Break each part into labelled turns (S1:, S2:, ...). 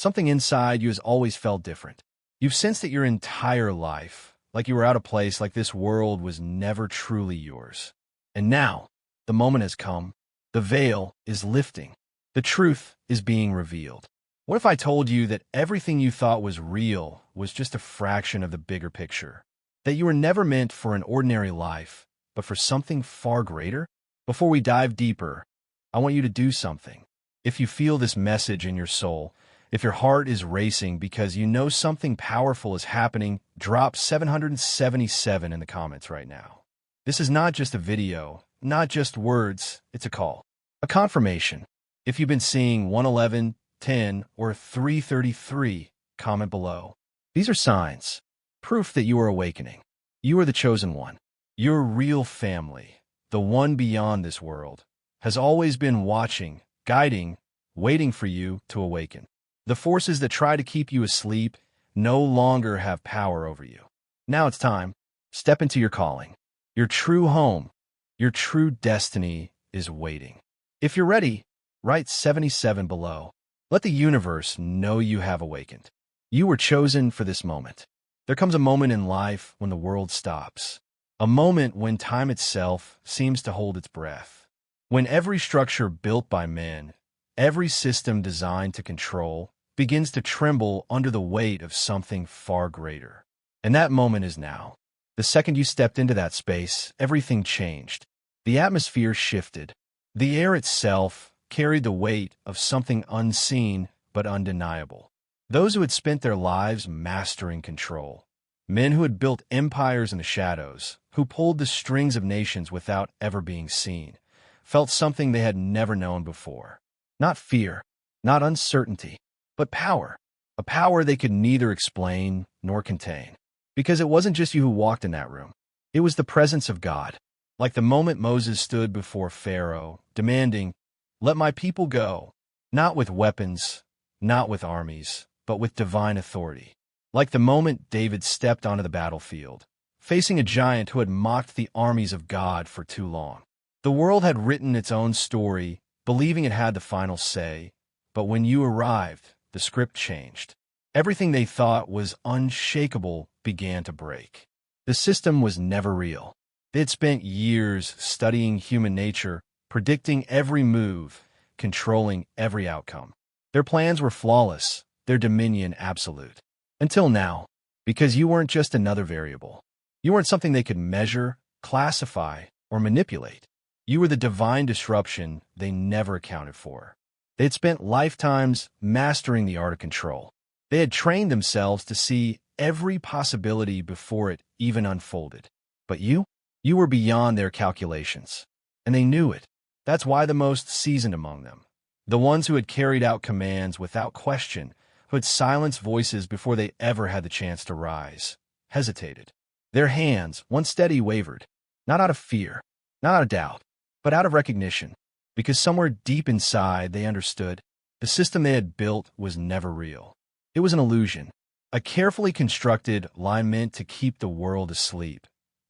S1: Something inside you has always felt different. You've sensed it your entire life, like you were out of place, like this world was never truly yours. And now, the moment has come. The veil is lifting. The truth is being revealed. What if I told you that everything you thought was real was just a fraction of the bigger picture? That you were never meant for an ordinary life, but for something far greater? Before we dive deeper, I want you to do something. If you feel this message in your soul, if your heart is racing because you know something powerful is happening, drop 777 in the comments right now. This is not just a video, not just words, it's a call. A confirmation. If you've been seeing 111, 10, or 333, comment below. These are signs, proof that you are awakening. You are the chosen one. Your real family, the one beyond this world, has always been watching, guiding, waiting for you to awaken. The forces that try to keep you asleep no longer have power over you. Now it's time. Step into your calling. Your true home, your true destiny is waiting. If you're ready, write 77 below. Let the universe know you have awakened. You were chosen for this moment. There comes a moment in life when the world stops. A moment when time itself seems to hold its breath. When every structure built by men, every system designed to control, begins to tremble under the weight of something far greater. And that moment is now. The second you stepped into that space, everything changed. The atmosphere shifted. The air itself carried the weight of something unseen but undeniable. Those who had spent their lives mastering control, men who had built empires in the shadows, who pulled the strings of nations without ever being seen, felt something they had never known before. Not fear, not uncertainty, but power. A power they could neither explain nor contain. Because it wasn't just you who walked in that room. It was the presence of God. Like the moment Moses stood before Pharaoh, demanding, "Let my people go," not with weapons, not with armies, but with divine authority. Like the moment David stepped onto the battlefield, facing a giant who had mocked the armies of God for too long. The world had written its own story, believing it had the final say, but when you arrived, the script changed. Everything they thought was unshakable began to break. The system was never real. They had spent years studying human nature, predicting every move, controlling every outcome. Their plans were flawless, their dominion absolute. Until now, because you weren't just another variable. You weren't something they could measure, classify, or manipulate. You were the divine disruption they never accounted for. They had spent lifetimes mastering the art of control. They had trained themselves to see every possibility before it even unfolded. But you were beyond their calculations. And they knew it. That's why the most seasoned among them, the ones who had carried out commands without question, who had silenced voices before they ever had the chance to rise, hesitated. Their hands, once steady, wavered, not out of fear, not out of doubt, but out of recognition, because somewhere deep inside they understood the system they had built was never real. It was an illusion, a carefully constructed lie meant to keep the world asleep,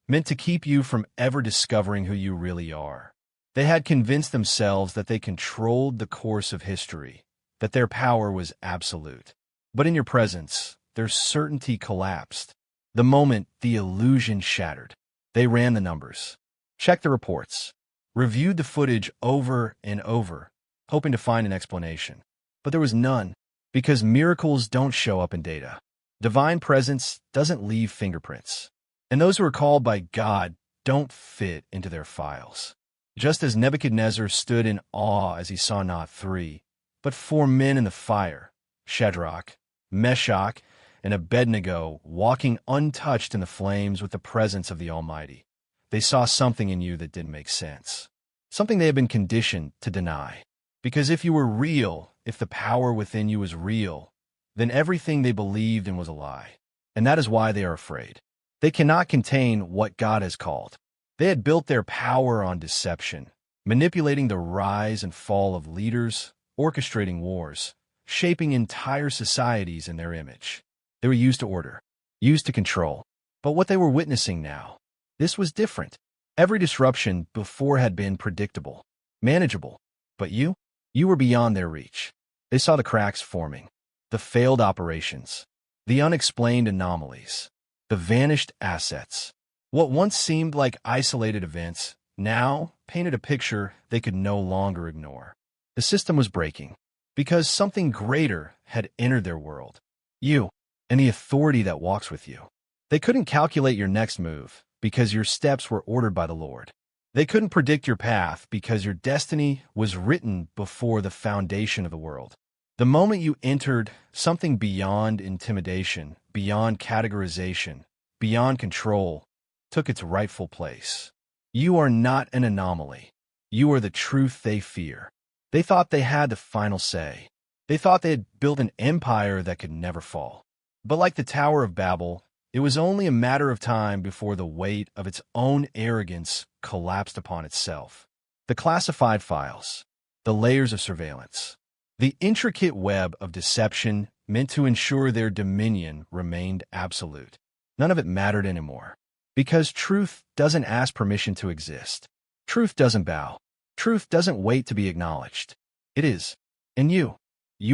S1: meant to keep you from ever discovering who you really are. They had convinced themselves that they controlled the course of history, that their power was absolute. But in your presence, their certainty collapsed. The moment the illusion shattered, they ran the numbers, checked the reports, reviewed the footage over and over, hoping to find an explanation. But there was none, because miracles don't show up in data. Divine presence doesn't leave fingerprints. And those who are called by God don't fit into their files. Just as Nebuchadnezzar stood in awe as he saw not 3, but 4 men in the fire, Shadrach, Meshach, and Abednego, walking untouched in the flames with the presence of the Almighty. They saw something in you that didn't make sense, something they had been conditioned to deny. Because if you were real, if the power within you was real, then everything they believed in was a lie. And that is why they are afraid. They cannot contain what God has called. They had built their power on deception, manipulating the rise and fall of leaders, orchestrating wars, shaping entire societies in their image. They were used to order, used to control. But what they were witnessing now, this was different. Every disruption before had been predictable, manageable. But you were beyond their reach. They saw the cracks forming, the failed operations, the unexplained anomalies, the vanished assets. What once seemed like isolated events now painted a picture they could no longer ignore. The system was breaking because something greater had entered their world. You and the authority that walks with you. They couldn't calculate your next move because your steps were ordered by the Lord. They couldn't predict your path because your destiny was written before the foundation of the world. The moment you entered, something beyond intimidation, beyond categorization, beyond control, took its rightful place. You are not an anomaly. You are the truth they fear. They thought they had the final say. They thought they had built an empire that could never fall. But like the Tower of Babel, it was only a matter of time before the weight of its own arrogance collapsed upon itself. The classified files, the layers of surveillance, the intricate web of deception meant to ensure their dominion remained absolute. None of it mattered anymore. Because truth doesn't ask permission to exist. Truth doesn't bow. Truth doesn't wait to be acknowledged. It is. And you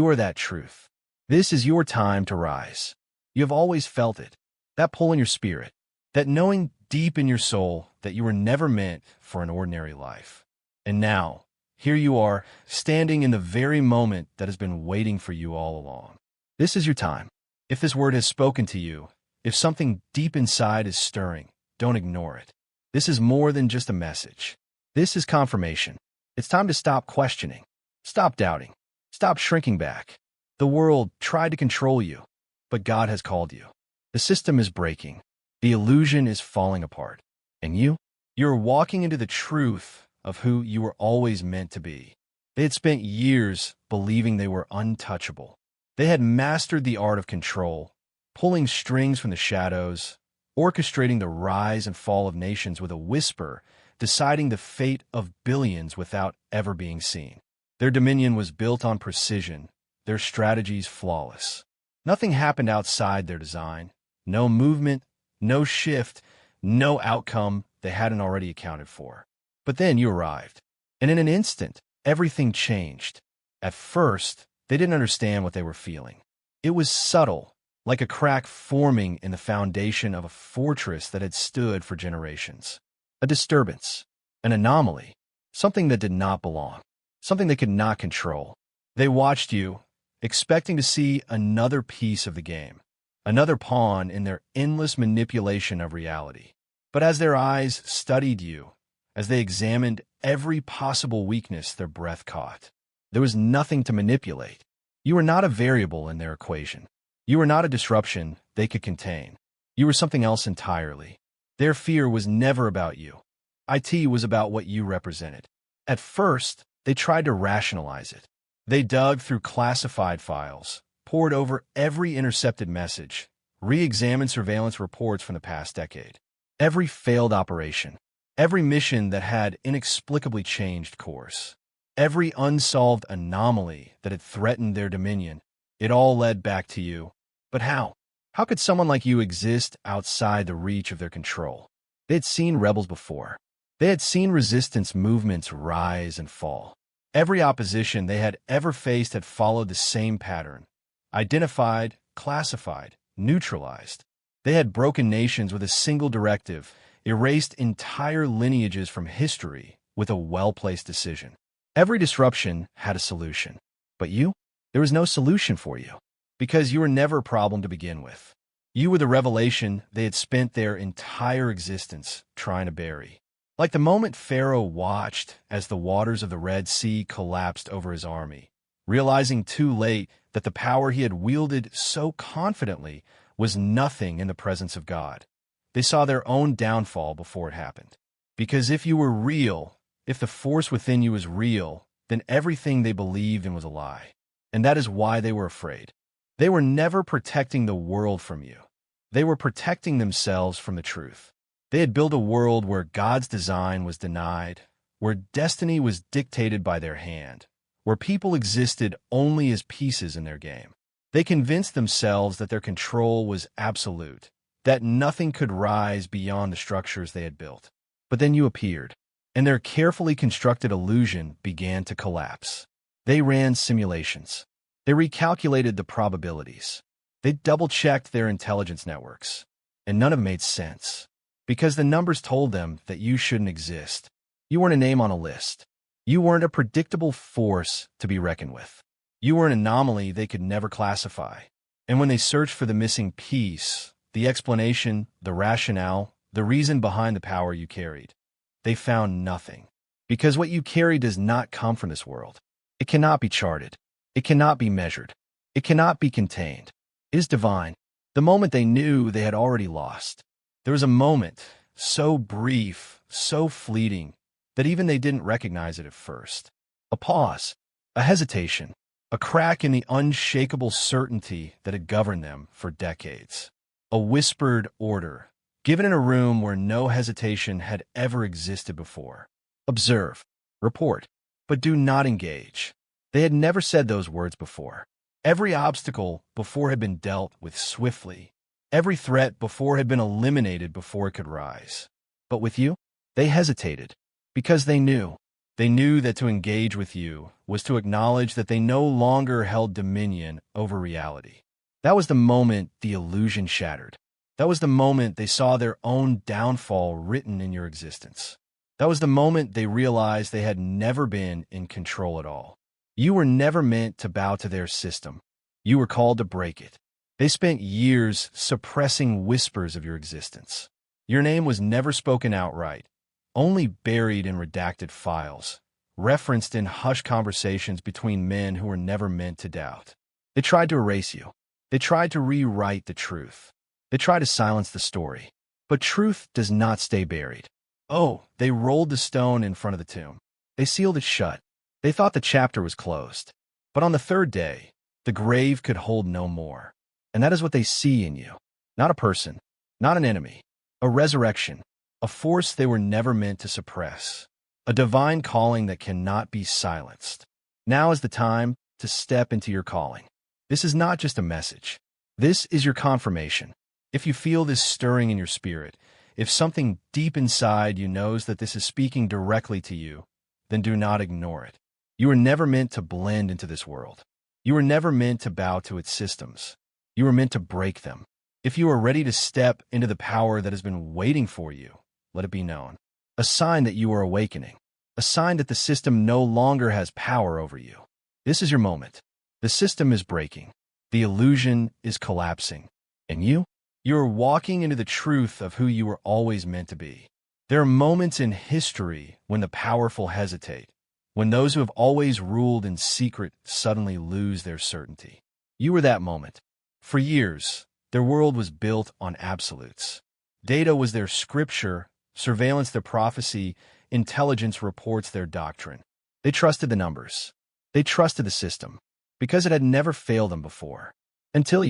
S1: are that truth. This is your time to rise. You have always felt it. That pull in your spirit. That knowing deep in your soul that you were never meant for an ordinary life. And now, here you are, standing in the very moment that has been waiting for you all along. This is your time. If this word has spoken to you, if something deep inside is stirring, don't ignore it. This is more than just a message. This is confirmation. It's time to stop questioning. Stop doubting. Stop shrinking back. The world tried to control you, but God has called you. The system is breaking. The illusion is falling apart. And you're walking into the truth of who you were always meant to be. They had spent years believing they were untouchable. They had mastered the art of control, pulling strings from the shadows, orchestrating the rise and fall of nations with a whisper, deciding the fate of billions without ever being seen. Their dominion was built on precision, their strategies flawless. Nothing happened outside their design. No movement, no shift, no outcome they hadn't already accounted for. But then you arrived, and in an instant, everything changed. At first, they didn't understand what they were feeling. It was subtle, like a crack forming in the foundation of a fortress that had stood for generations. A disturbance, an anomaly, something that did not belong, something they could not control. They watched you, expecting to see another piece of the game, another pawn in their endless manipulation of reality. But as their eyes studied you, as they examined every possible weakness their breath caught, there was nothing to manipulate. You were not a variable in their equation. You were not a disruption they could contain. You were something else entirely. Their fear was never about you. IT was about what you represented. At first, they tried to rationalize it. They dug through classified files, pored over every intercepted message, re-examined surveillance reports from the past decade. Every failed operation, every mission that had inexplicably changed course, every unsolved anomaly that had threatened their dominion, it all led back to you. But how? How could someone like you exist outside the reach of their control? They had seen rebels before. They had seen resistance movements rise and fall. Every opposition they had ever faced had followed the same pattern. Identified, classified, neutralized. They had broken nations with a single directive, erased entire lineages from history with a well-placed decision. Every disruption had a solution. But you? There was no solution for you. Because you were never a problem to begin with. You were the revelation they had spent their entire existence trying to bury. Like the moment Pharaoh watched as the waters of the Red Sea collapsed over his army, realizing too late that the power he had wielded so confidently was nothing in the presence of God. They saw their own downfall before it happened. Because if you were real, if the force within you was real, then everything they believed in was a lie. And that is why they were afraid. They were never protecting the world from you. They were protecting themselves from the truth. They had built a world where God's design was denied, where destiny was dictated by their hand, where people existed only as pieces in their game. They convinced themselves that their control was absolute, that nothing could rise beyond the structures they had built. But then you appeared, and their carefully constructed illusion began to collapse. They ran simulations. They recalculated the probabilities. They double-checked their intelligence networks. And none of it made sense. Because the numbers told them that you shouldn't exist. You weren't a name on a list. You weren't a predictable force to be reckoned with. You were an anomaly they could never classify. And when they searched for the missing piece, the explanation, the rationale, the reason behind the power you carried, they found nothing. Because what you carry does not come from this world. It cannot be charted. It cannot be measured. It cannot be contained. It is divine. The moment they knew, they had already lost. There was a moment, so brief, so fleeting, that even they didn't recognize it at first. A pause, a hesitation, a crack in the unshakable certainty that had governed them for decades. A whispered order, given in a room where no hesitation had ever existed before. Observe, report, but do not engage. They had never said those words before. Every obstacle before had been dealt with swiftly. Every threat before had been eliminated before it could rise. But with you, they hesitated, because they knew. They knew that to engage with you was to acknowledge that they no longer held dominion over reality. That was the moment the illusion shattered. That was the moment they saw their own downfall written in your existence. That was the moment they realized they had never been in control at all. You were never meant to bow to their system. You were called to break it. They spent years suppressing whispers of your existence. Your name was never spoken outright, only buried in redacted files, referenced in hushed conversations between men who were never meant to doubt. They tried to erase you. They tried to rewrite the truth. They tried to silence the story. But truth does not stay buried. Oh, they rolled the stone in front of the tomb. They sealed it shut. They thought the chapter was closed. But on the third day, the grave could hold no more. And that is what they see in you. Not a person, not an enemy, a resurrection, a force they were never meant to suppress, a divine calling that cannot be silenced. Now is the time to step into your calling. This is not just a message. This is your confirmation. If you feel this stirring in your spirit, if something deep inside you knows that this is speaking directly to you, then do not ignore it. You were never meant to blend into this world. You were never meant to bow to its systems. You were meant to break them. If you are ready to step into the power that has been waiting for you, let it be known. A sign that you are awakening. A sign that the system no longer has power over you. This is your moment. The system is breaking. The illusion is collapsing. And you are walking into the truth of who you were always meant to be. There are moments in history when the powerful hesitate, when those who have always ruled in secret suddenly lose their certainty. You were that moment. For years, their world was built on absolutes. Data was their scripture, surveillance their prophecy, intelligence reports their doctrine. They trusted the numbers. They trusted the system, because it had never failed them before. Until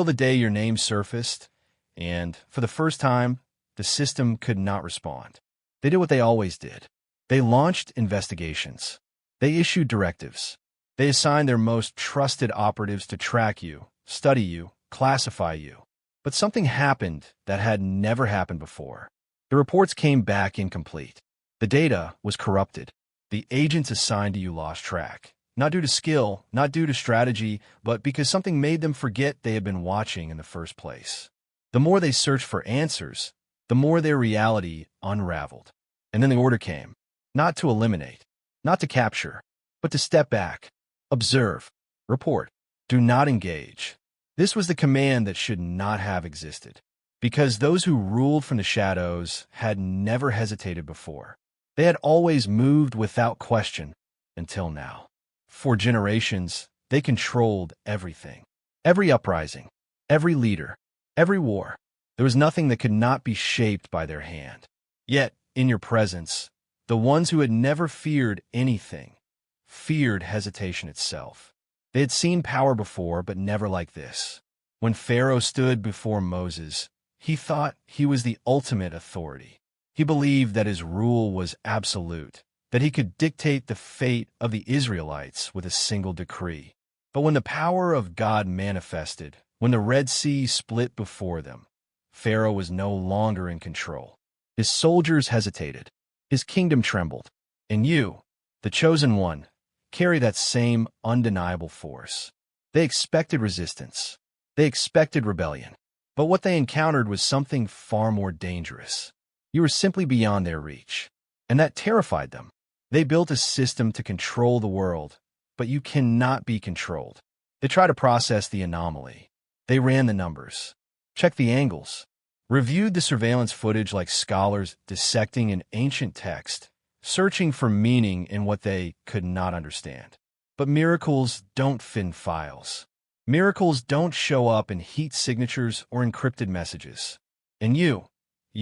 S1: the day your name surfaced, and, for the first time, the system could not respond. They did what they always did. They launched investigations. They issued directives. They assigned their most trusted operatives to track you, study you, classify you. But something happened that had never happened before. The reports came back incomplete. The data was corrupted. The agents assigned to you lost track. Not due to skill, not due to strategy, but because something made them forget they had been watching in the first place. The more they searched for answers, the more their reality unraveled. And then the order came. Not to eliminate, not to capture, but to step back, observe, report, do not engage. This was the command that should not have existed, because those who ruled from the shadows had never hesitated before. They had always moved without question until now. For generations, they controlled everything. Every uprising, every leader, every war. There was nothing that could not be shaped by their hand. Yet, in your presence, the ones who had never feared anything, feared hesitation itself. They had seen power before, but never like this. When Pharaoh stood before Moses, he thought he was the ultimate authority. He believed that his rule was absolute, that he could dictate the fate of the Israelites with a single decree. But when the power of God manifested, when the Red Sea split before them, Pharaoh was no longer in control. His soldiers hesitated. His kingdom trembled. And you, the chosen one, carry that same undeniable force. They expected resistance. They expected rebellion. But what they encountered was something far more dangerous. You were simply beyond their reach. And that terrified them. They built a system to control the world, but you cannot be controlled. They tried to process the anomaly. They ran the numbers, checked the angles, reviewed the surveillance footage like scholars dissecting an ancient text, searching for meaning in what they could not understand. But miracles don't fit in files. Miracles don't show up in heat signatures or encrypted messages. And you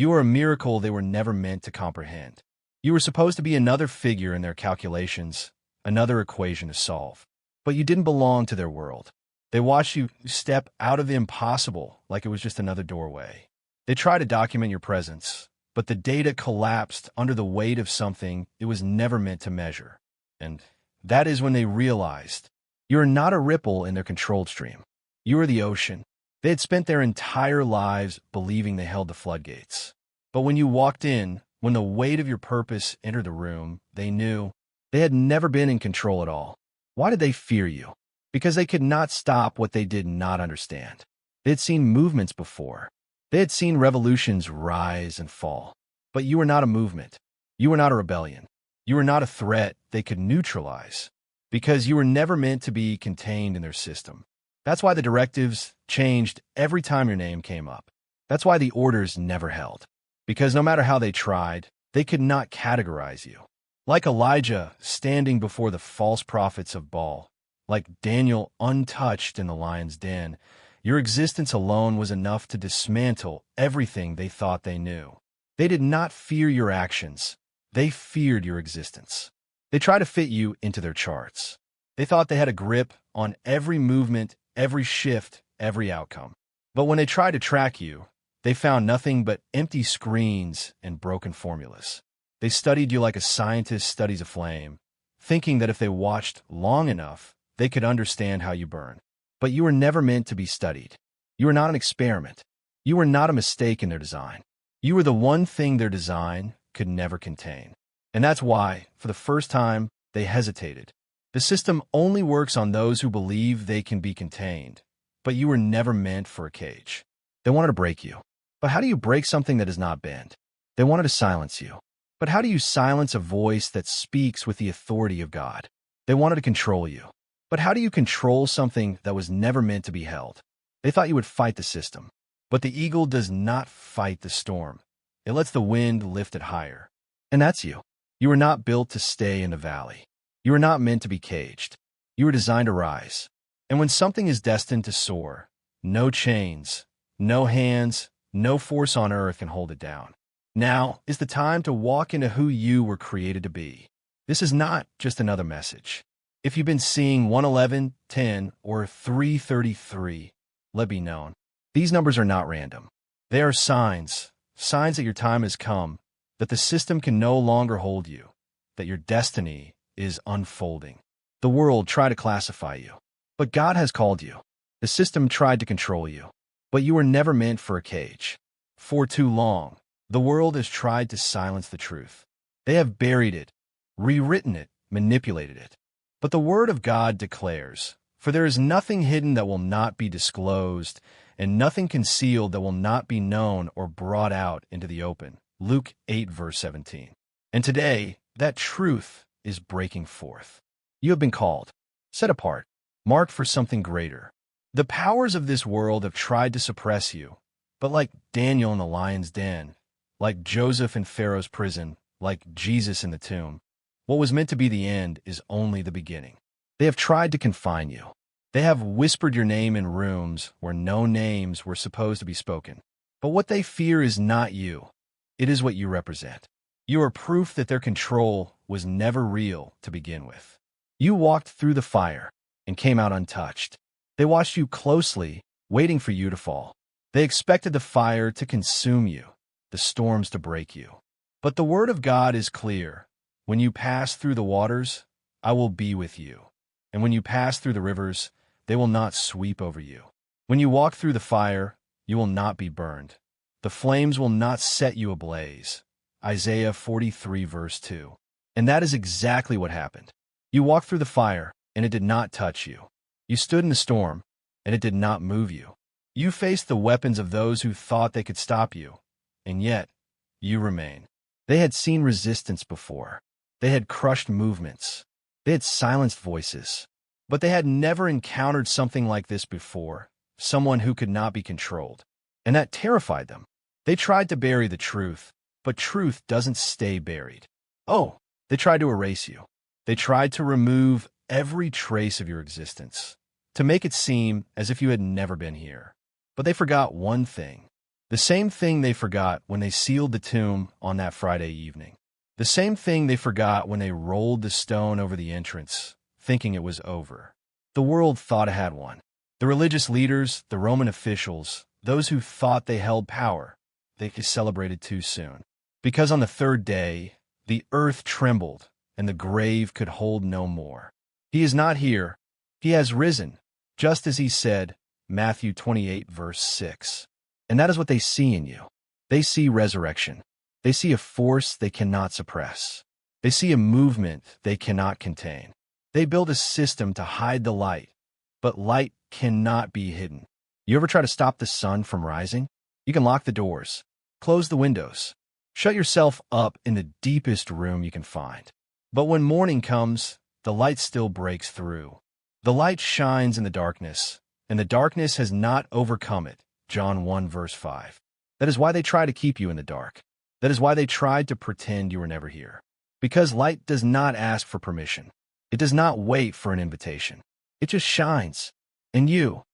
S1: are a miracle they were never meant to comprehend. You were supposed to be another figure in their calculations, another equation to solve. But you didn't belong to their world. They watched you step out of the impossible like it was just another doorway. They tried to document your presence, but the data collapsed under the weight of something it was never meant to measure. And that is when they realized you are not a ripple in their controlled stream. You are the ocean. They had spent their entire lives believing they held the floodgates. But when you walked in, when the weight of your purpose entered the room, they knew they had never been in control at all. Why did they fear you? Because they could not stop what they did not understand. They had seen movements before. They had seen revolutions rise and fall. But you were not a movement. You were not a rebellion. You were not a threat they could neutralize. Because you were never meant to be contained in their system. That's why the directives changed every time your name came up. That's why the orders never held. Because no matter how they tried, they could not categorize you. Like Elijah standing before the false prophets of Baal, like Daniel untouched in the lion's den, your existence alone was enough to dismantle everything they thought they knew. They did not fear your actions. They feared your existence. They tried to fit you into their charts. They thought they had a grip on every movement, every shift, every outcome. But when they tried to track you, they found nothing but empty screens and broken formulas. They studied you like a scientist studies a flame, thinking that if they watched long enough, they could understand how you burn. But you were never meant to be studied. You were not an experiment. You were not a mistake in their design. You were the one thing their design could never contain. And that's why, for the first time, they hesitated. The system only works on those who believe they can be contained. But you were never meant for a cage. They wanted to break you. But how do you break something that is not bent? They wanted to silence you. But how do you silence a voice that speaks with the authority of God? They wanted to control you. But how do you control something that was never meant to be held? They thought you would fight the system. But the eagle does not fight the storm. It lets the wind lift it higher. And that's you. You were not built to stay in the valley. You were not meant to be caged. You were designed to rise. And when something is destined to soar, no chains, no hands, no force on earth can hold it down. Now is the time to walk into who you were created to be. This is not just another message. If you've been seeing 111, 10, or 333, let be known. These numbers are not random. They are signs that your time has come, that the system can no longer hold you, that your destiny is unfolding. The world tried to classify you, but God has called you. The system tried to control you, but you were never meant for a cage. For too long, the world has tried to silence the truth. They have buried it, rewritten it, manipulated it. But the Word of God declares, "For there is nothing hidden that will not be disclosed, and nothing concealed that will not be known or brought out into the open." Luke 8, verse 17. And today, that truth is breaking forth. You have been called, set apart, marked for something greater. The powers of this world have tried to suppress you, but like Daniel in the lion's den, like Joseph in Pharaoh's prison, like Jesus in the tomb, what was meant to be the end is only the beginning. They have tried to confine you. They have whispered your name in rooms where no names were supposed to be spoken. But what they fear is not you. It is what you represent. You are proof that their control was never real to begin with. You walked through the fire and came out untouched. They watched you closely, waiting for you to fall. They expected the fire to consume you, the storms to break you. But the word of God is clear. When you pass through the waters, I will be with you. And when you pass through the rivers, they will not sweep over you. When you walk through the fire, you will not be burned. The flames will not set you ablaze. Isaiah 43, verse 2. And that is exactly what happened. You walked through the fire, and it did not touch you. You stood in the storm, and it did not move you. You faced the weapons of those who thought they could stop you, and yet you remain. They had seen resistance before. They had crushed movements. They had silenced voices. But they had never encountered something like this before, someone who could not be controlled. And that terrified them. They tried to bury the truth, but truth doesn't stay buried. Oh, they tried to erase you. They tried to remove every trace of your existence, to make it seem as if you had never been here. But they forgot one thing. The same thing they forgot when they sealed the tomb on that Friday evening. The same thing they forgot when they rolled the stone over the entrance, thinking it was over. The world thought it had won. The religious leaders, the Roman officials, those who thought they held power, they celebrated too soon. Because on the third day, the earth trembled, and the grave could hold no more. He is not here. He has risen, just as he said, Matthew 28, verse 6. And that is what they see in you. They see resurrection. They see a force they cannot suppress. They see a movement they cannot contain. They build a system to hide the light, but light cannot be hidden. You ever try to stop the sun from rising? You can lock the doors, close the windows, shut yourself up in the deepest room you can find. But when morning comes, the light still breaks through. The light shines in the darkness, and the darkness has not overcome it. John 1, verse 5. That is why they try to keep you in the dark. That is why they tried to pretend you were never here. Because light does not ask for permission. It does not wait for an invitation. It just shines. And you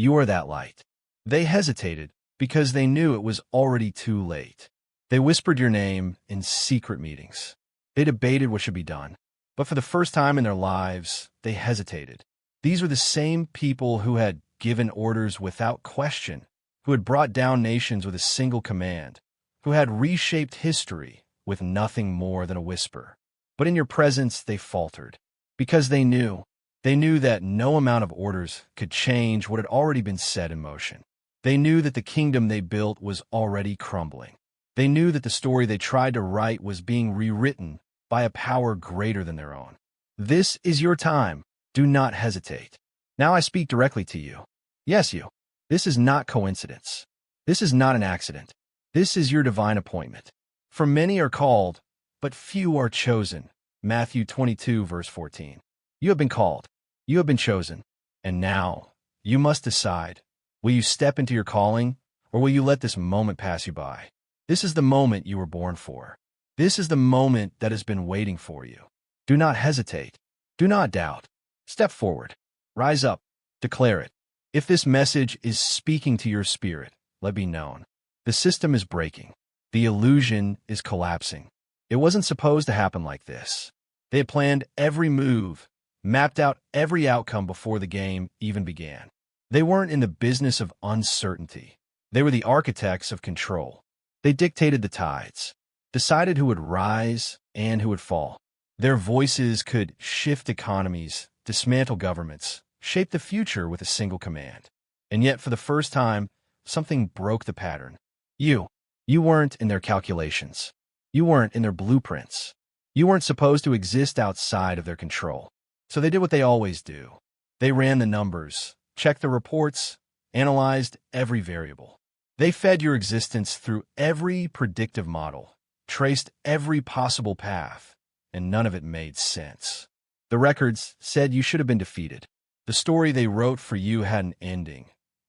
S1: are that light. They hesitated because they knew it was already too late. They whispered your name in secret meetings. They debated what should be done. But for the first time in their lives, they hesitated. These were the same people who had given orders without question, who had brought down nations with a single command, who had reshaped history with nothing more than a whisper. But in your presence, they faltered, because they knew that no amount of orders could change what had already been set in motion. They knew that the kingdom they built was already crumbling. They knew that the story they tried to write was being rewritten by a power greater than their own. This is your time. Do not hesitate. Now I speak directly to you. Yes, you. This is not coincidence. This is not an accident. This is your divine appointment. For many are called, but few are chosen. Matthew 22, verse 14. You have been called. You have been chosen. And now, you must decide. Will you step into your calling, or will you let this moment pass you by? This is the moment you were born for. This is the moment that has been waiting for you. Do not hesitate. Do not doubt. Step forward. Rise up. Declare it. If this message is speaking to your spirit, let it be known. The system is breaking. The illusion is collapsing. It wasn't supposed to happen like this. They had planned every move, mapped out every outcome before the game even began. They weren't in the business of uncertainty. They were the architects of control. They dictated the tides, decided who would rise and who would fall. Their voices could shift economies, dismantle governments, shape the future with a single command. And yet, for the first time, something broke the pattern. You weren't in their calculations. You weren't in their blueprints. You weren't supposed to exist outside of their control. So they did what they always do. They ran the numbers, checked the reports, analyzed every variable. They fed your existence through every predictive model, traced every possible path, and none of it made sense. The records said you should have been defeated. The story they wrote for you had an ending,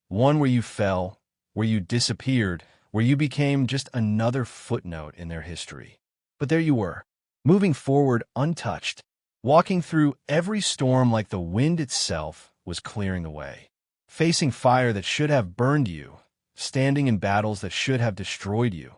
S1: one where you fell, where you disappeared, where you became just another footnote in their history. But there you were, moving forward untouched, walking through every storm like the wind itself was clearing the way, facing fire that should have burned you, standing in battles that should have destroyed you,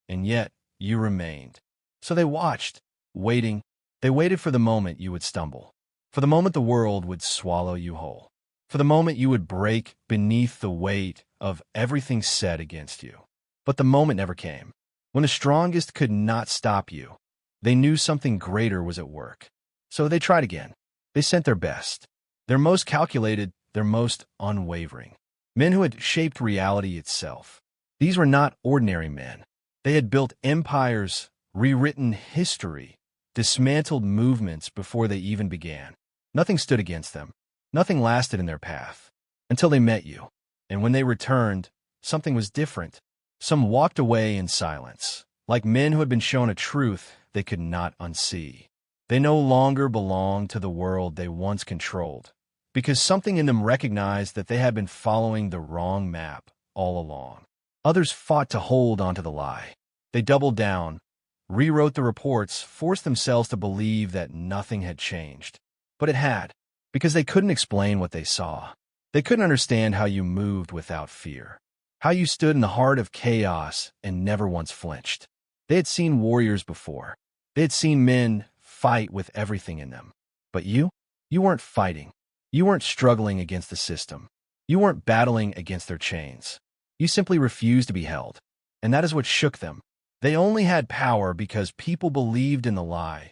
S1: and yet you remained. So they watched, waiting. They waited for the moment you would stumble, for the moment the world would swallow you whole, for the moment you would break beneath the weight of everything said against you. But the moment never came. When the strongest could not stop you, they knew something greater was at work. So they tried again. They sent their best, their most calculated, their most unwavering. Men who had shaped reality itself. These were not ordinary men. They had built empires, rewritten history, dismantled movements before they even began. Nothing stood against them. Nothing lasted in their path. Until they met you. And when they returned, something was different. Some walked away in silence, like men who had been shown a truth they could not unsee. They no longer belonged to the world they once controlled, because something in them recognized that they had been following the wrong map all along. Others fought to hold onto the lie. They doubled down, rewrote the reports, forced themselves to believe that nothing had changed. But it had, because they couldn't explain what they saw. They couldn't understand how you moved without fear, how you stood in the heart of chaos and never once flinched. They had seen warriors before. They had seen men fight with everything in them. But you weren't fighting. You weren't struggling against the system. You weren't battling against their chains. You simply refused to be held. And that is what shook them. They only had power because people believed in the lie.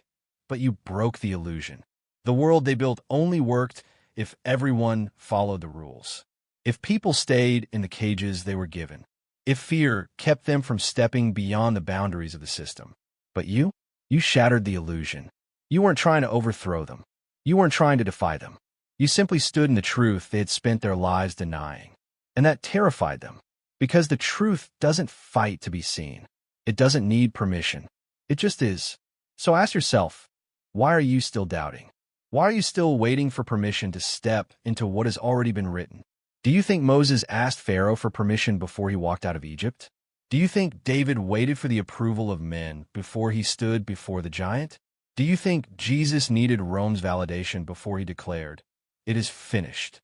S1: But you broke the illusion. The world they built only worked if everyone followed the rules. If people stayed in the cages they were given. If fear kept them from stepping beyond the boundaries of the system. But you shattered the illusion. You weren't trying to overthrow them. You weren't trying to defy them. You simply stood in the truth they had spent their lives denying. And that terrified them. Because the truth doesn't fight to be seen. It doesn't need permission. It just is. So ask yourself, why are you still doubting? Why are you still waiting for permission to step into what has already been written? Do you think Moses asked Pharaoh for permission before he walked out of Egypt? Do you think David waited for the approval of men before he stood before the giant? Do you think Jesus needed Rome's validation before he declared, "It is finished"?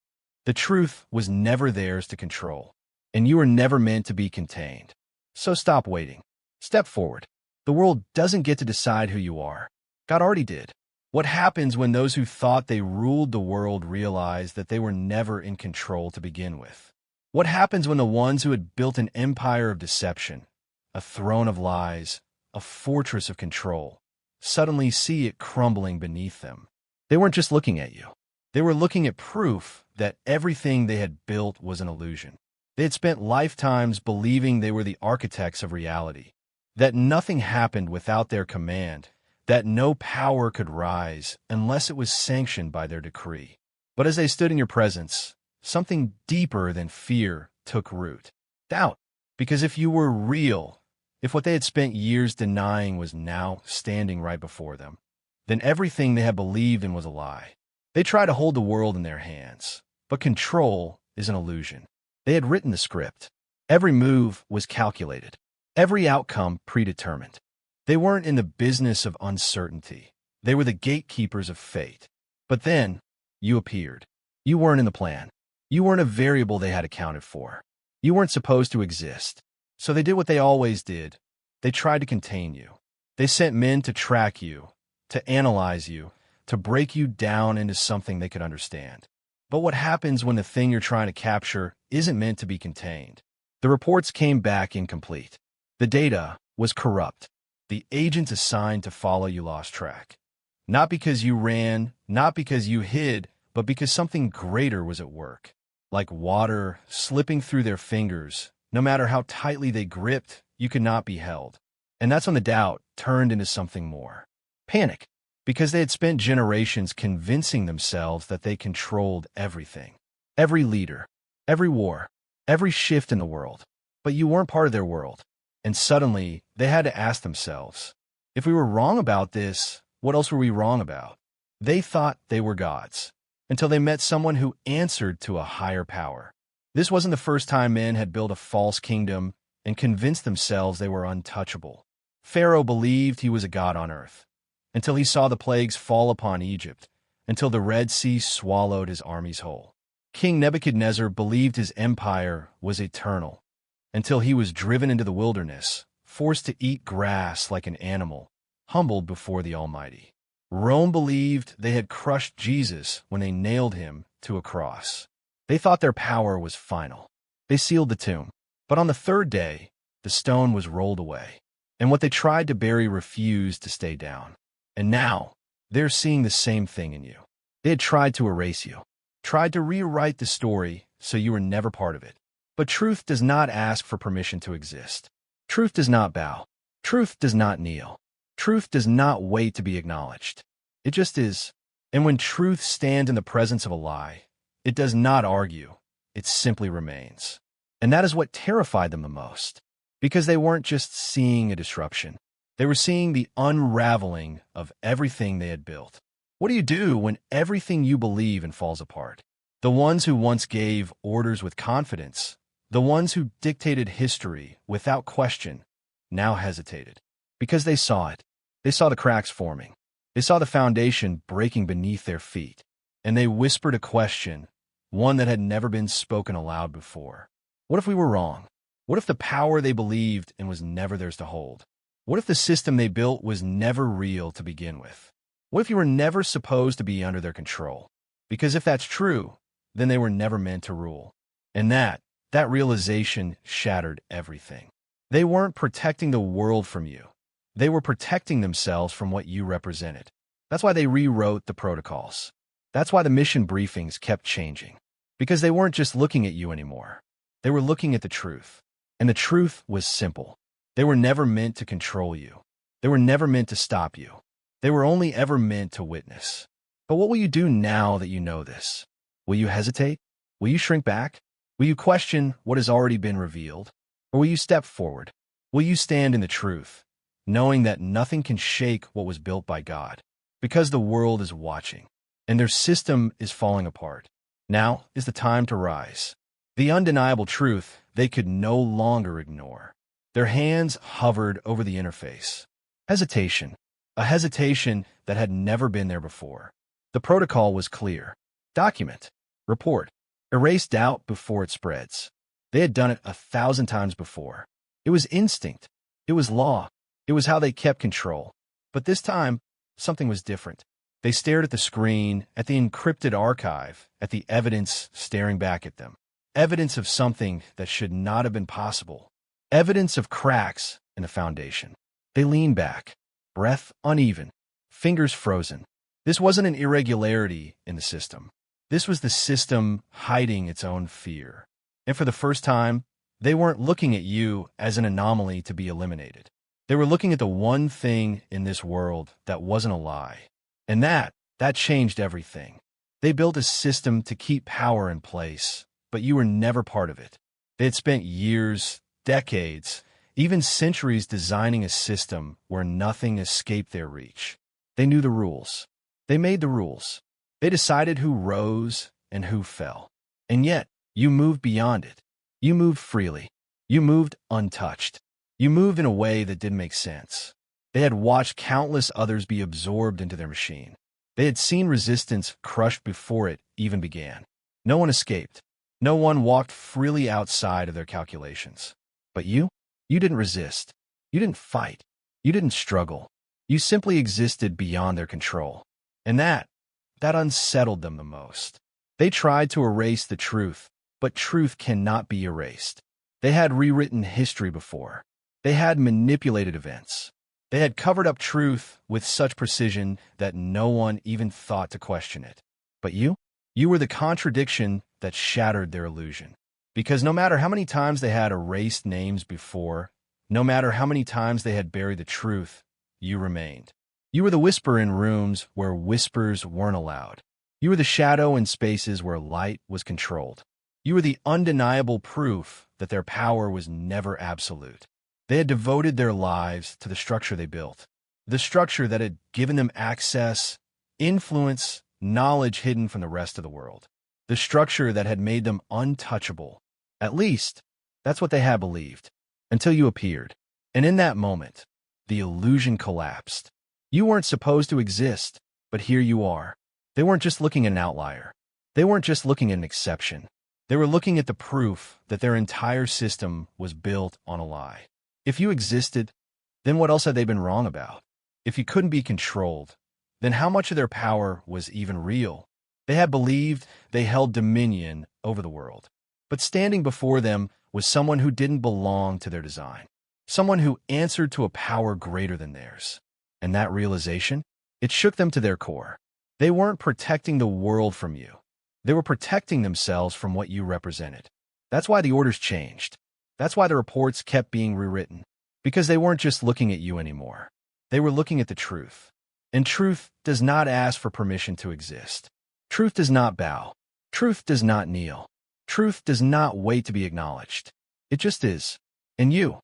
S1: The truth was never theirs to control, and you were never meant to be contained. So stop waiting. Step forward. The world doesn't get to decide who you are. God already did. What happens when those who thought they ruled the world realize that they were never in control to begin with? What happens when the ones who had built an empire of deception, a throne of lies, a fortress of control, suddenly see it crumbling beneath them? They weren't just looking at you. They were looking at proof that everything they had built was an illusion. They had spent lifetimes believing they were the architects of reality, that nothing happened without their command, that no power could rise unless it was sanctioned by their decree. But as they stood in your presence, something deeper than fear took root. Doubt. Because if you were real, if what they had spent years denying was now standing right before them, then everything they had believed in was a lie. They tried to hold the world in their hands, but control is an illusion. They had written the script. Every move was calculated. Every outcome predetermined. They weren't in the business of uncertainty. They were the gatekeepers of fate. But then, you appeared. You weren't in the plan. You weren't a variable they had accounted for. You weren't supposed to exist. So they did what they always did. They tried to contain you. They sent men to track you, to analyze you, to break you down into something they could understand. But what happens when the thing you're trying to capture isn't meant to be contained? The reports came back incomplete. The data was corrupt. The agents assigned to follow you lost track. Not because you ran, not because you hid, but because something greater was at work. Like water slipping through their fingers, no matter how tightly they gripped, you could not be held. And that's when the doubt turned into something more. Panic. Because they had spent generations convincing themselves that they controlled everything. Every leader, every war, every shift in the world. But you weren't part of their world. And suddenly, they had to ask themselves, if we were wrong about this, what else were we wrong about? They thought they were gods, until they met someone who answered to a higher power. This wasn't the first time men had built a false kingdom and convinced themselves they were untouchable. Pharaoh believed he was a god on earth, until he saw the plagues fall upon Egypt, until the Red Sea swallowed his armies whole. King Nebuchadnezzar believed his empire was eternal, until he was driven into the wilderness, forced to eat grass like an animal, humbled before the Almighty. Rome believed they had crushed Jesus when they nailed him to a cross. They thought their power was final. They sealed the tomb. But on the third day, the stone was rolled away, and what they tried to bury refused to stay down. And now, they're seeing the same thing in you. They had tried to erase you, tried to rewrite the story so you were never part of it. But truth does not ask for permission to exist. Truth does not bow. Truth does not kneel. Truth does not wait to be acknowledged. It just is. And when truth stands in the presence of a lie, it does not argue. It simply remains. And that is what terrified them the most, because they weren't just seeing a disruption. They were seeing the unraveling of everything they had built. What do you do when everything you believe in falls apart? The ones who once gave orders with confidence, the ones who dictated history without question, now hesitated. Because they saw it. They saw the cracks forming. They saw the foundation breaking beneath their feet. And they whispered a question, one that had never been spoken aloud before. What if we were wrong? What if the power they believed in was never theirs to hold? What if the system they built was never real to begin with? What if you were never supposed to be under their control? Because if that's true, then they were never meant to rule. And that realization shattered everything. They weren't protecting the world from you. They were protecting themselves from what you represented. That's why they rewrote the protocols. That's why the mission briefings kept changing. Because they weren't just looking at you anymore. They were looking at the truth. And the truth was simple. They were never meant to control you. They were never meant to stop you. They were only ever meant to witness. But what will you do now that you know this? Will you hesitate? Will you shrink back? Will you question what has already been revealed? Or will you step forward? Will you stand in the truth, knowing that nothing can shake what was built by God? Because the world is watching, and their system is falling apart. Now is the time to rise. The undeniable truth they could no longer ignore. Their hands hovered over the interface. Hesitation. A hesitation that had never been there before. The protocol was clear. Document. Report. Erase doubt before it spreads. They had done it 1,000 times before. It was instinct. It was law. It was how they kept control. But this time, something was different. They stared at the screen, at the encrypted archive, at the evidence staring back at them. Evidence of something that should not have been possible. Evidence of cracks in the foundation. They leaned back, breath uneven, fingers frozen. This wasn't an irregularity in the system. This was the system hiding its own fear. And for the first time, they weren't looking at you as an anomaly to be eliminated. They were looking at the one thing in this world that wasn't a lie. And that changed everything. They built a system to keep power in place, but you were never part of it. They had spent years, decades, even centuries designing a system where nothing escaped their reach. They knew the rules. They made the rules. They decided who rose and who fell. And yet, you moved beyond it. You moved freely. You moved untouched. You moved in a way that didn't make sense. They had watched countless others be absorbed into their machine. They had seen resistance crushed before it even began. No one escaped. No one walked freely outside of their calculations. But you didn't resist. You didn't fight. You didn't struggle. You simply existed beyond their control. And that unsettled them the most. They tried to erase the truth, but truth cannot be erased. They had rewritten history before. They had manipulated events. They had covered up truth with such precision that no one even thought to question it. But you were the contradiction that shattered their illusion. Because no matter how many times they had erased names before, no matter how many times they had buried the truth, you remained. You were the whisper in rooms where whispers weren't allowed. You were the shadow in spaces where light was controlled. You were the undeniable proof that their power was never absolute. They had devoted their lives to the structure they built, the structure that had given them access, influence, knowledge hidden from the rest of the world, the structure that had made them untouchable. At least, that's what they had believed, until you appeared. And in that moment, the illusion collapsed. You weren't supposed to exist, but here you are. They weren't just looking at an outlier. They weren't just looking at an exception. They were looking at the proof that their entire system was built on a lie. If you existed, then what else had they been wrong about? If you couldn't be controlled, then how much of their power was even real? They had believed they held dominion over the world. But standing before them was someone who didn't belong to their design. Someone who answered to a power greater than theirs. And that realization, it shook them to their core. They weren't protecting the world from you. They were protecting themselves from what you represented. That's why the orders changed. That's why the reports kept being rewritten. Because they weren't just looking at you anymore. They were looking at the truth. And truth does not ask for permission to exist. Truth does not bow. Truth does not kneel. Truth does not wait to be acknowledged. It just is. And you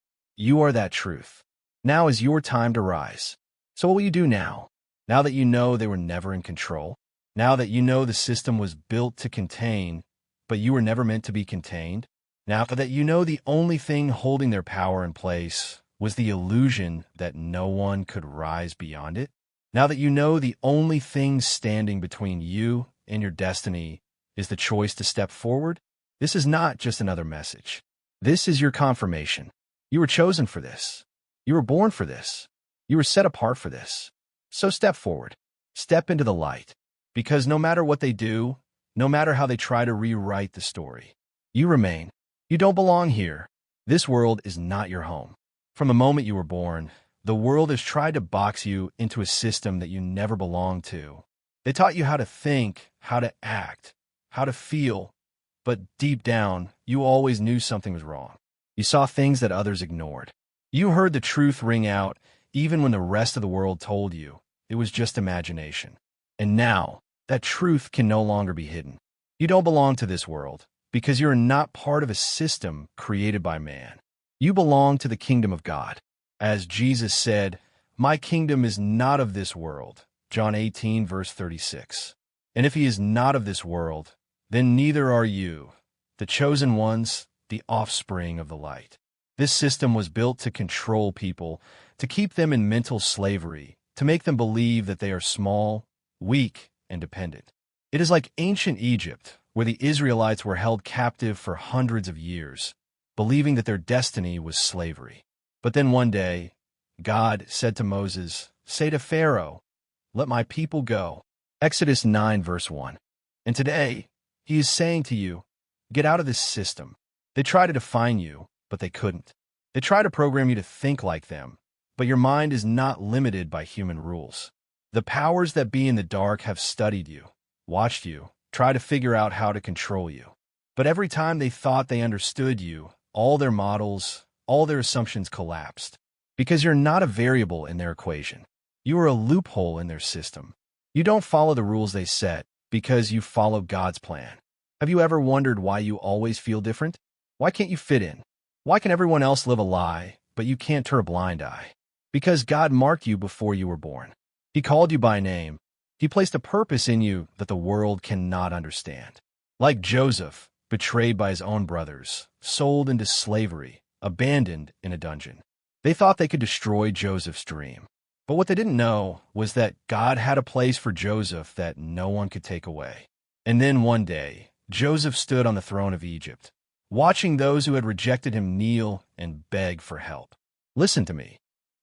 S1: are that truth. Now is your time to rise. So what will you do now? Now that you know they were never in control? Now that you know the system was built to contain, but you were never meant to be contained? Now that you know the only thing holding their power in place was the illusion that no one could rise beyond it? Now that you know the only thing standing between you and your destiny is the choice to step forward? This is not just another message. This is your confirmation. You were chosen for this. You were born for this. You were set apart for this. So step forward. Step into the light. Because no matter what they do, no matter how they try to rewrite the story, you remain. You don't belong here. This world is not your home. From the moment you were born, the world has tried to box you into a system that you never belonged to. They taught you how to think, how to act, how to feel, but deep down, you always knew something was wrong. You saw things that others ignored. You heard the truth ring out even when the rest of the world told you it was just imagination. And now, that truth can no longer be hidden. You don't belong to this world because you're not part of a system created by man. You belong to the kingdom of God. As Jesus said, "My kingdom is not of this world." John 18, verse 36. And if he is not of this world, then neither are you, the chosen ones, the offspring of the light. This system was built to control people, to keep them in mental slavery, to make them believe that they are small, weak, and dependent. It is like ancient Egypt, where the Israelites were held captive for hundreds of years, believing that their destiny was slavery. But then one day, God said to Moses, "Say to Pharaoh, 'Let my people go.'" Exodus 9, verse 1. And today, he is saying to you, get out of this system. They try to define you, but they couldn't. They try to program you to think like them, but your mind is not limited by human rules. The powers that be in the dark have studied you, watched you, tried to figure out how to control you. But every time they thought they understood you, all their models, all their assumptions collapsed. Because you're not a variable in their equation. You are a loophole in their system. You don't follow the rules they set because you follow God's plan. Have you ever wondered why you always feel different? Why can't you fit in? Why can everyone else live a lie, but you can't turn a blind eye? Because God marked you before you were born. He called you by name. He placed a purpose in you that the world cannot understand. Like Joseph, betrayed by his own brothers, sold into slavery, abandoned in a dungeon. They thought they could destroy Joseph's dream. But what they didn't know was that God had a place for Joseph that no one could take away. And then one day, Joseph stood on the throne of Egypt, watching those who had rejected him kneel and beg for help. Listen to me.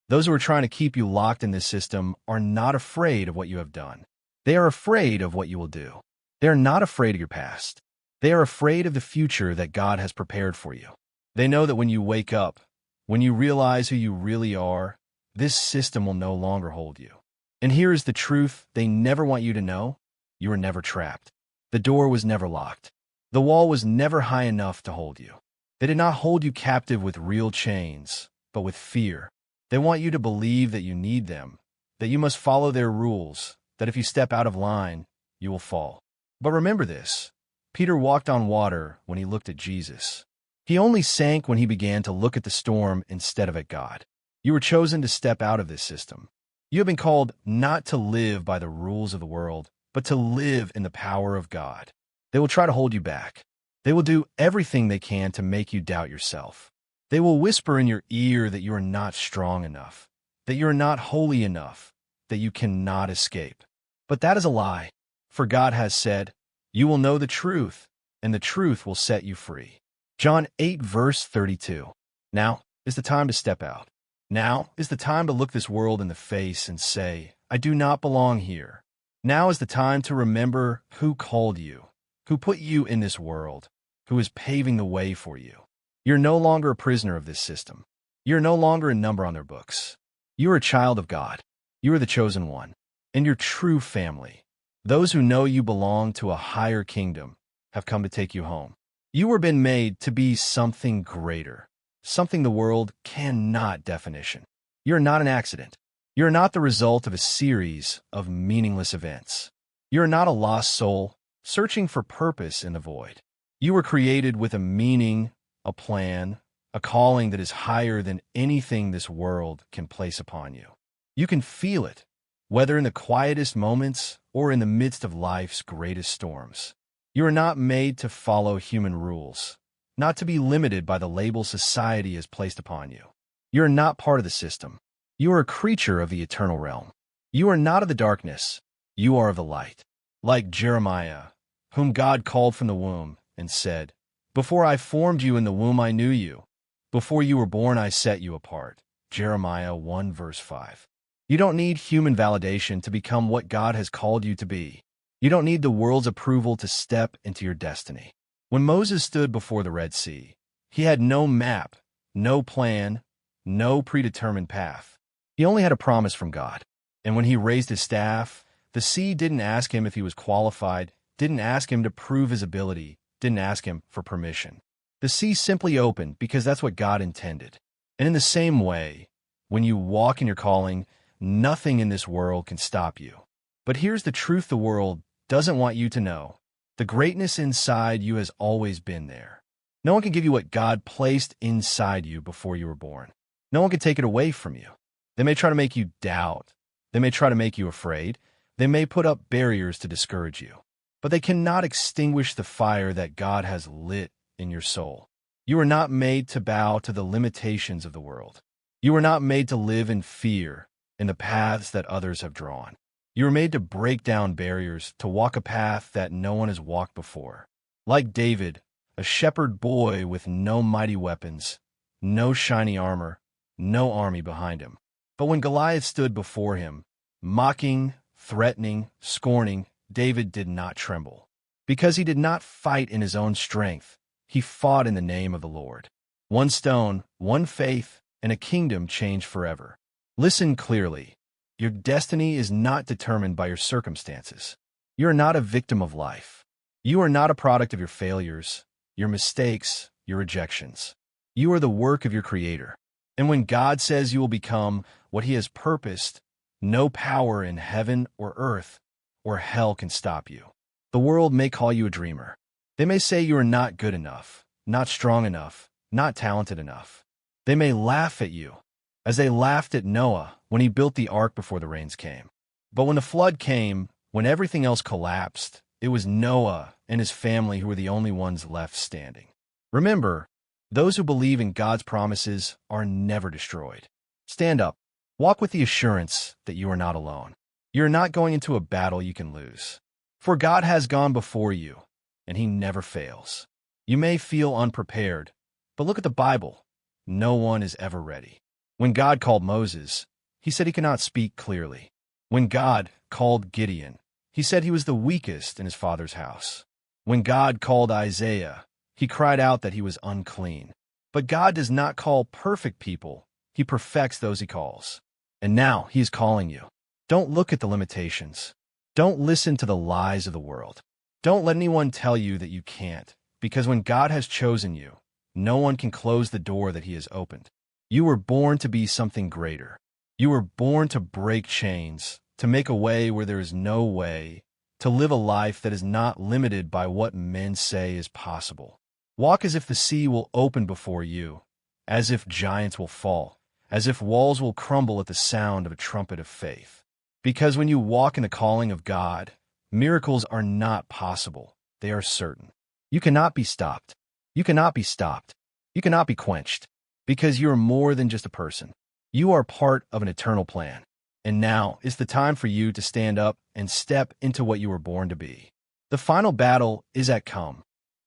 S1: Those who are trying to keep you locked in this system are not afraid of what you have done. They are afraid of what you will do. They are not afraid of your past. They are afraid of the future that God has prepared for you. They know that when you wake up, when you realize who you really are, this system will no longer hold you. And here is the truth they never want you to know. You were never trapped. The door was never locked. The wall was never high enough to hold you. They did not hold you captive with real chains, but with fear. They want you to believe that you need them, that you must follow their rules, that if you step out of line, you will fall. But remember this. Peter walked on water when he looked at Jesus. He only sank when he began to look at the storm instead of at God. You were chosen to step out of this system. You have been called not to live by the rules of the world, but to live in the power of God. They will try to hold you back. They will do everything they can to make you doubt yourself. They will whisper in your ear that you are not strong enough, that you are not holy enough, that you cannot escape. But that is a lie. For God has said, "You will know the truth, and the truth will set you free." John 8, verse 32. Now is the time to step out. Now is the time to look this world in the face and say, "I do not belong here." Now is the time to remember who called you, who put you in this world, who is paving the way for you. You're no longer a prisoner of this system. You're no longer a number on their books. You are a child of God. You are the chosen one, and your true family. Those who know you belong to a higher kingdom have come to take you home. You were been made to be something greater, something the world cannot definition. You're not an accident. You are not the result of a series of meaningless events. You are not a lost soul searching for purpose in the void. You were created with a meaning, a plan, a calling that is higher than anything this world can place upon you. You can feel it, whether in the quietest moments or in the midst of life's greatest storms. You are not made to follow human rules, not to be limited by the label society has placed upon you. You are not part of the system. You are a creature of the eternal realm. You are not of the darkness. You are of the light. Like Jeremiah, whom God called from the womb and said, "Before I formed you in the womb I knew you. Before you were born I set you apart." Jeremiah 1 verse 5. You don't need human validation to become what God has called you to be. You don't need the world's approval to step into your destiny. When Moses stood before the Red Sea, he had no map, no plan, no predetermined path. He only had a promise from God. And when he raised his staff, the sea didn't ask him if he was qualified, didn't ask him to prove his ability, didn't ask him for permission. The sea simply opened because that's what God intended. And in the same way, when you walk in your calling, nothing in this world can stop you. But here's the truth the world doesn't want you to know. The greatness inside you has always been there. No one can give you what God placed inside you before you were born. No one can take it away from you. They may try to make you doubt. They may try to make you afraid. They may put up barriers to discourage you. But they cannot extinguish the fire that God has lit in your soul. You are not made to bow to the limitations of the world. You are not made to live in fear in the paths that others have drawn. You are made to break down barriers, to walk a path that no one has walked before. Like David, a shepherd boy with no mighty weapons, no shiny armor, no army behind him. But when Goliath stood before him, mocking, threatening, scorning, David did not tremble. Because he did not fight in his own strength, he fought in the name of the Lord. One stone, one faith, and a kingdom changed forever. Listen clearly. Your destiny is not determined by your circumstances. You are not a victim of life. You are not a product of your failures, your mistakes, your rejections. You are the work of your Creator. And when God says you will become what He has purposed, no power in heaven or earth or hell can stop you. The world may call you a dreamer. They may say you are not good enough, not strong enough, not talented enough. They may laugh at you, as they laughed at Noah when he built the ark before the rains came. But when the flood came, when everything else collapsed, it was Noah and his family who were the only ones left standing. Remember, those who believe in God's promises are never destroyed. Stand up. Walk with the assurance that you are not alone. You are not going into a battle you can lose. For God has gone before you, and He never fails. You may feel unprepared, but look at the Bible. No one is ever ready. When God called Moses, He said he could not speak clearly. When God called Gideon, He said he was the weakest in his father's house. When God called Isaiah, he cried out that he was unclean. But God does not call perfect people. He perfects those He calls. And now He is calling you. Don't look at the limitations. Don't listen to the lies of the world. Don't let anyone tell you that you can't, because when God has chosen you, no one can close the door that He has opened. You were born to be something greater. You were born to break chains, to make a way where there is no way, to live a life that is not limited by what men say is possible. Walk as if the sea will open before you, as if giants will fall, as if walls will crumble at the sound of a trumpet of faith. Because when you walk in the calling of God, miracles are not possible. They are certain. You cannot be stopped. You cannot be stopped. You cannot be quenched. Because you are more than just a person. You are part of an eternal plan. And now is the time for you to stand up and step into what you were born to be. The final battle is at come.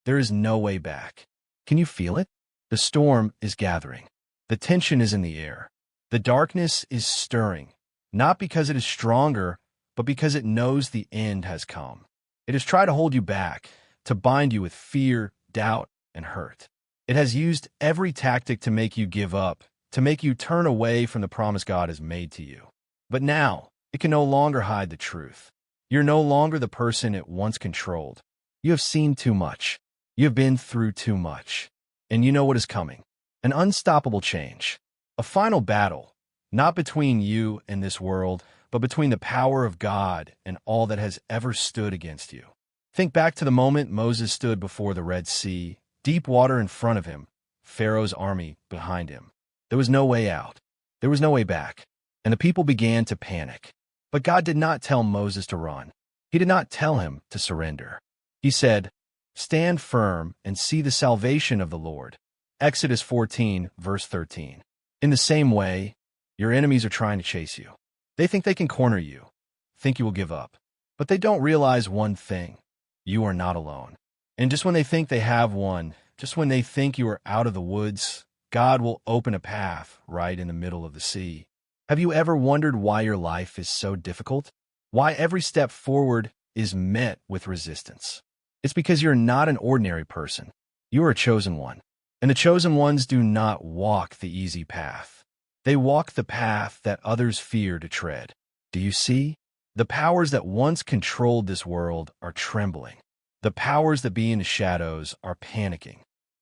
S1: There is no way back. Can you feel it? The storm is gathering. The tension is in the air. The darkness is stirring, not because it is stronger, but because it knows the end has come. It has tried to hold you back, to bind you with fear, doubt, and hurt. It has used every tactic to make you give up, to make you turn away from the promise God has made to you. But now, it can no longer hide the truth. You're no longer the person it once controlled. You have seen too much. You have been through too much. And you know what is coming. An unstoppable change. A final battle. not between you and this world, but between the power of God and all that has ever stood against you. Think back to the moment Moses stood before the Red Sea, deep water in front of him, Pharaoh's army behind him. There was no way out. There was no way back. And the people began to panic. But God did not tell Moses to run. He did not tell him to surrender. He said, "Stand firm and see the salvation of the Lord." Exodus 14, verse 13. In the same way, your enemies are trying to chase you. They think they can corner you, think you will give up. But they don't realize one thing. You are not alone. And just when they think they have won, just when they think you are out of the woods, God will open a path right in the middle of the sea. Have you ever wondered why your life is so difficult? Why every step forward is met with resistance? It's because you're not an ordinary person. You are a chosen one. And the chosen ones do not walk the easy path. They walk the path that others fear to tread. Do you see? The powers that once controlled this world are trembling. The powers that be in the shadows are panicking.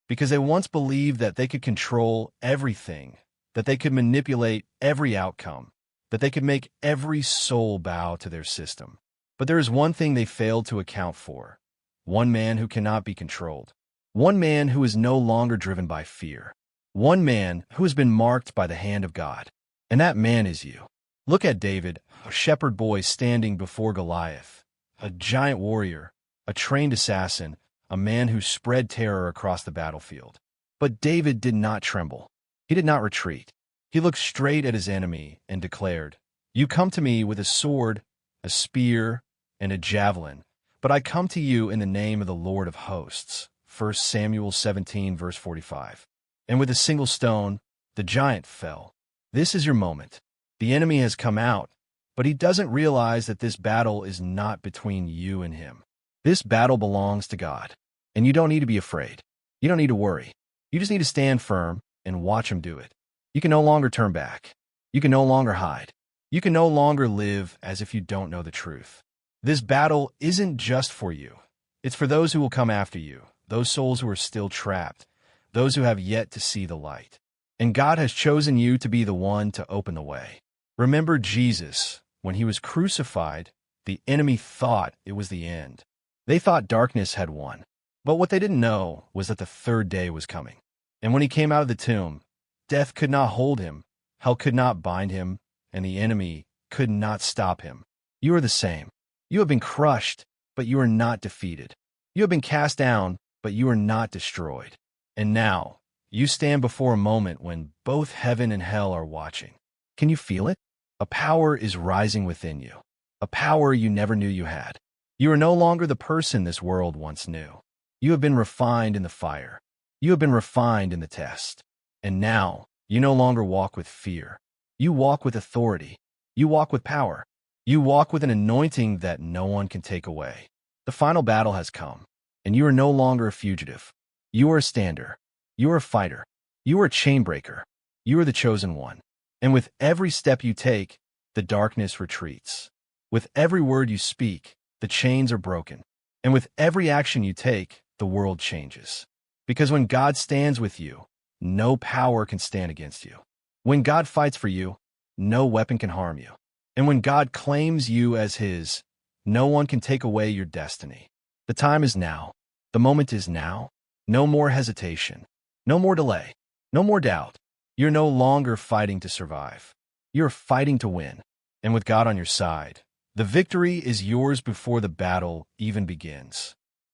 S1: Because they once believed that they could control everything, that they could manipulate every outcome, that they could make every soul bow to their system. But there is one thing they failed to account for. One man who cannot be controlled. One man who is no longer driven by fear. One man who has been marked by the hand of God. And that man is you. Look at David, a shepherd boy standing before Goliath, a giant warrior, a trained assassin, a man who spread terror across the battlefield. But David did not tremble. He did not retreat. He looked straight at his enemy and declared, "You come to me with a sword, a spear, and a javelin, but I come to you in the name of the Lord of hosts." 1 Samuel 17, verse 45. And with a single stone, the giant fell. This is your moment. The enemy has come out, but he doesn't realize that this battle is not between you and him. This battle belongs to God, and you don't need to be afraid. You don't need to worry. You just need to stand firm and watch him do it. You can no longer turn back. You can no longer hide. You can no longer live as if you don't know the truth. This battle isn't just for you. It's for those who will come after you, those souls who are still trapped, those who have yet to see the light. And God has chosen you to be the one to open the way. Remember Jesus, when he was crucified, the enemy thought it was the end. They thought darkness had won. But what they didn't know was that the third day was coming. And when he came out of the tomb, death could not hold him, hell could not bind him, and the enemy could not stop him. You are the same. You have been crushed, but you are not defeated. You have been cast down, but you are not destroyed. And now, you stand before a moment when both heaven and hell are watching. Can you feel it? A power is rising within you. A power you never knew you had. You are no longer the person this world once knew. You have been refined in the fire. You have been refined in the test. And now, you no longer walk with fear. You walk with authority. You walk with power. You walk with an anointing that no one can take away. The final battle has come, and you are no longer a fugitive. You are a stander. You are a fighter. You are a chain breaker. You are the chosen one. And with every step you take, the darkness retreats. With every word you speak, the chains are broken. And with every action you take, the world changes. Because when God stands with you, no power can stand against you. When God fights for you, no weapon can harm you. And when God claims you as his, no one can take away your destiny. The time is now. The moment is now. No more hesitation. No more delay. No more doubt. You're no longer fighting to survive. You're fighting to win. And with God on your side, the victory is yours before the battle even begins.